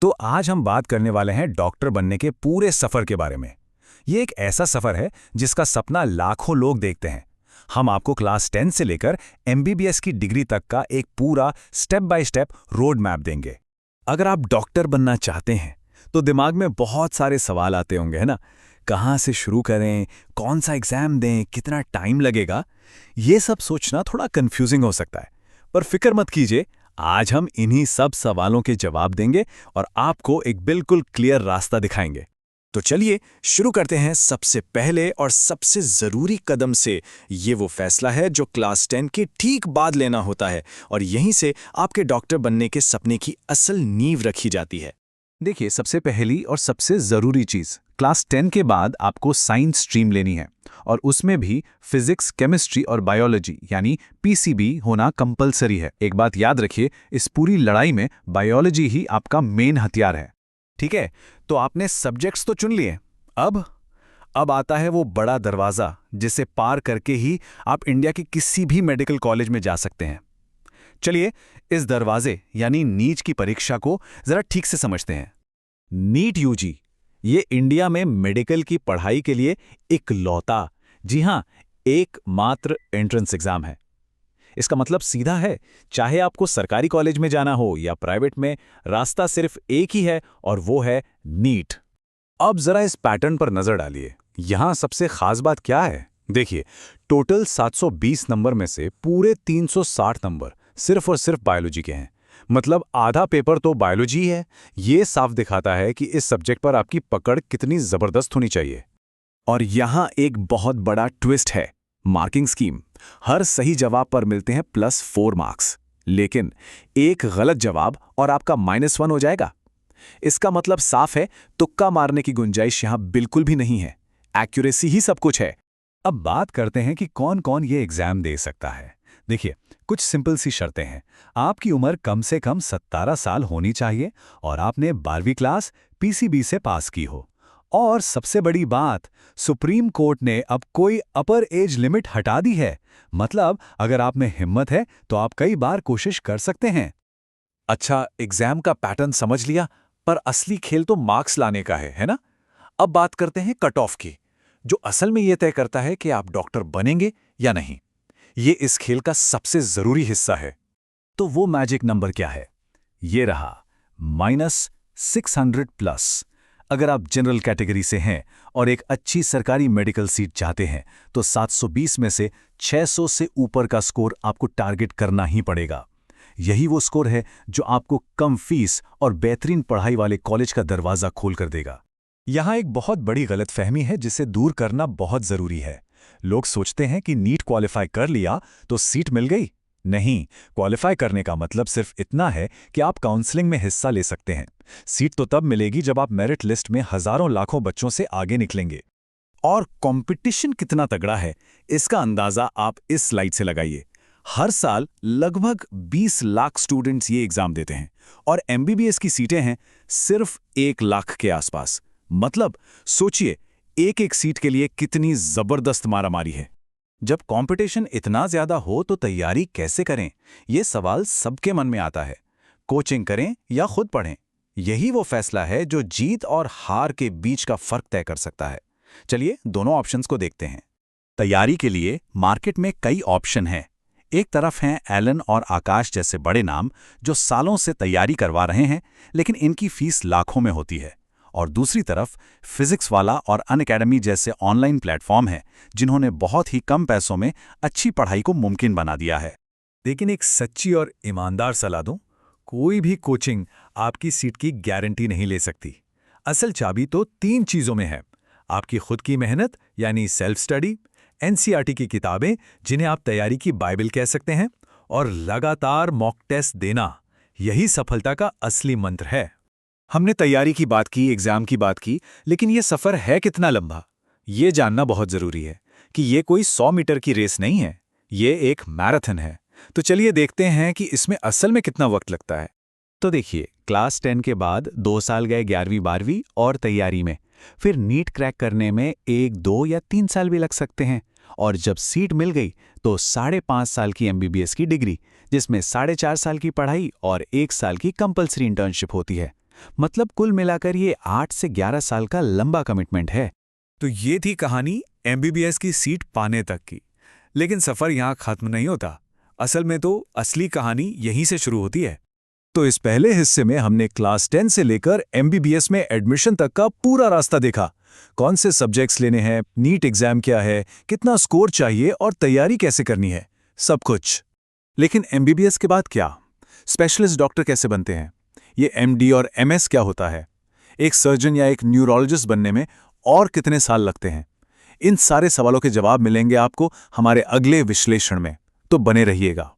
तो आज हम बात करने वाले हैं डॉक्टर बनने के पूरे सफर के बारे में। ये एक ऐसा सफर है जिसका सपना लाखों लोग देखते हैं। हम आपको क्लास 10 से लेकर एमबीबीएस की डिग्री तक का एक पूरा step by step road map देंगे। अगर आप डॉक्टर बनना चाहते हैं तो दिमाग में बहुत सारे सवाल आते होंगे, है ना? कहाँ से शुरू करें, कौन सा एग्जाम दें, कितना टाइम लगेगा? ये सब सोचना थोड़ा कंफ्यूजिंग हो सकता है, पर फिक्र मत कीजिए। आज हम इन्हीं सब सवालों के जवाब देंगे और आपको एक बिल्कुल क्लियर रास्ता दिखाएंगे। तो चलिए शुरू करते हैं सबसे पहले और सबसे ज़रूरी कदम से। ये वो फैसला है जो क्लास 10 के ठीक बाद लेना होता है और यहीं से आपके डॉक्टर बनने के सपने की असल नींव रखी जाती है। देखिए, सबसे पहली और सबसे ज़रूरी चीज़, क्लास 10 के बाद आपको साइंस स्ट्रीम लेनी है और उसमें भी फिजिक्स, केमिस्ट्री और बायोलॉजी यानी पीसीबी होना कंपलसरी है। एक बात याद रखिए, इस पूरी लड़ाई में बायोलॉजी ही आपका मेन हथियार है। ठीक है, तो आपने सब्जेक्ट्स तो चुन लिए। अब आता है वो बड़ा दरवाज़ा जिसे पार करके ही आप इंडिया के किसी भी मेडिकल कॉलेज में जा सकते हैं। चलिए इस दरवाजे यानी नीट की परीक्षा को जरा ठीक से समझते हैं। नीट यूजी ये इंडिया में मेडिकल की पढ़ाई के लिए इकलौता, जी हां, एकमात्र एंट्रेंस एग्जाम है। इसका मतलब सीधा है, चाहे आपको सरकारी कॉलेज में जाना हो या प्राइवेट में, रास्ता सिर्फ एक ही है और वो है नीट। अब जरा इस पैटर्न पर नजर डालिए। यहां सबसे खास बात क्या है? देखिए, टोटल 720 नंबर में से पूरे 360 नंबर सिर्फ और सिर्फ बायोलॉजी के हैं। मतलब आधा पेपर तो बायोलॉजी है। ये साफ दिखाता है कि इस सब्जेक्ट पर आपकी पकड़ कितनी जबरदस्त होनी चाहिए। और यहां एक बहुत बड़ा ट्विस्ट है, मार्किंग स्कीम। हर सही जवाब पर मिलते हैं +4 मार्क्स, लेकिन एक गलत जवाब और आपका -1 हो जाएगा। इसका मतलब साफ है, तुक्का मारने की गुंजाइश यहां बिल्कुल भी नहीं है। एक्यूरेसी ही सब कुछ है। अब बात करते हैं कि कौन कौन ये एग्जाम दे सकता है। देखिए, कुछ सिंपल सी शर्तें हैं। आपकी उम्र कम से कम 17 साल होनी चाहिए और आपने 12वीं क्लास पीसीबी से पास की हो। और सबसे बड़ी बात, सुप्रीम कोर्ट ने अब कोई अपर एज लिमिट हटा दी है। मतलब अगर आप में हिम्मत है तो आप कई बार कोशिश कर सकते हैं। अच्छा, एग्जाम का पैटर्न समझ लिया, पर असली खेल तो मार्क्स लाने का है ना? अब बात करते हैं कट ऑफ की, जो असल में यह तय करता है कि आप डॉक्टर बनेंगे या नहीं। ये इस खेल का सबसे जरूरी हिस्सा है। तो वो मैजिक नंबर क्या है? ये रहा, -600+। अगर आप जनरल कैटेगरी से हैं और एक अच्छी सरकारी मेडिकल सीट चाहते हैं तो 720 में से 600 से ऊपर का स्कोर आपको टारगेट करना ही पड़ेगा। यही वो स्कोर है जो आपको कम फीस और बेहतरीन पढ़ाई वाले कॉलेज का दरवाजा खोल कर देगा। यहाँ एक बहुत बड़ी गलतफहमी है जिसे दूर करना बहुत जरूरी है। लोग सोचते हैं कि नीट क्वालिफाई कर लिया तो सीट मिल गई। नहीं, क्वालिफाई करने का मतलब सिर्फ इतना है कि आप काउंसलिंग में हिस्सा ले सकते हैं। सीट तो तब मिलेगी जब आप मेरिट लिस्ट में हजारों लाखों बच्चों से आगे निकलेंगे। और कंपटीशन कितना तगड़ा है, इसका अंदाजा आप इस स्लाइड से लगाइए। हर साल लगभग 20 लाख स्टूडेंट्स ये एग्जाम देते हैं और एमबीबीएस की सीटें हैं सिर्फ 1 लाख के आसपास। मतलब सोचिए, एक एक सीट के लिए कितनी जबरदस्त मारामारी है। जब कंपटीशन इतना ज्यादा हो तो तैयारी कैसे करें, ये सवाल सबके मन में आता है। कोचिंग करें या खुद पढ़ें, यही वो फैसला है जो जीत और हार के बीच का फर्क तय कर सकता है। चलिए दोनों ऑप्शंस को देखते हैं। तैयारी के लिए मार्केट में कई ऑप्शन हैं। एक तरफ हैं एलन और आकाश जैसे बड़े नाम जो सालों से तैयारी करवा रहे हैं, लेकिन इनकी फीस लाखों में होती है। और दूसरी तरफ फिजिक्स वाला और अनअकैडमी जैसे ऑनलाइन प्लेटफॉर्म हैं जिन्होंने बहुत ही कम पैसों में अच्छी पढ़ाई को मुमकिन बना दिया है। लेकिन एक सच्ची और ईमानदार सलाह दूं, कोई भी कोचिंग आपकी सीट की गारंटी नहीं ले सकती। असल चाबी तो 3 चीजों में है। आपकी खुद की मेहनत यानी सेल्फ स्टडी, एनसीईआरटी की किताबें जिन्हें आप तैयारी की बाइबल कह सकते हैं, और लगातार मॉक टेस्ट देना। यही सफलता का असली मंत्र है। हमने तैयारी की बात की, एग्जाम की बात की, लेकिन ये सफर है कितना लंबा, ये जानना बहुत जरूरी है कि ये कोई 100 मीटर की रेस नहीं है, ये एक मैराथन है। तो चलिए देखते हैं कि इसमें असल में कितना वक्त लगता है। तो देखिए, क्लास 10 के बाद 2 साल गए 11वीं 12वीं और तैयारी में। फिर नीट क्रैक करने में 1, 2 या 3 साल भी लग सकते हैं। और जब सीट मिल गई तो 5.5 साल की एमबीबीएस की डिग्री, जिसमें 4.5 साल की पढ़ाई और 1 साल की कंपलसरी इंटर्नशिप होती है। मतलब कुल मिलाकर ये 8 से 11 साल का लंबा कमिटमेंट है। तो ये थी कहानी एमबीबीएस की सीट पाने तक की। लेकिन सफर यहाँ खत्म नहीं होता। असल में तो असली कहानी यहीं से शुरू होती है। तो इस पहले हिस्से में हमने क्लास 10 से लेकर एमबीबीएस में एडमिशन तक का पूरा रास्ता देखा। कौन से सब्जेक्ट्स लेने हैं, नीट एग्जाम क्या है, कितना स्कोर चाहिए और तैयारी कैसे करनी है, सब कुछ। लेकिन एमबीबीएस के बाद क्या? स्पेशलिस्ट डॉक्टर कैसे बनते हैं? ये एमडी और एमएस क्या होता है? एक सर्जन या एक न्यूरोलॉजिस्ट बनने में और कितने साल लगते हैं? इन सारे सवालों के जवाब मिलेंगे आपको हमारे अगले विश्लेषण में, तो बने रहिएगा।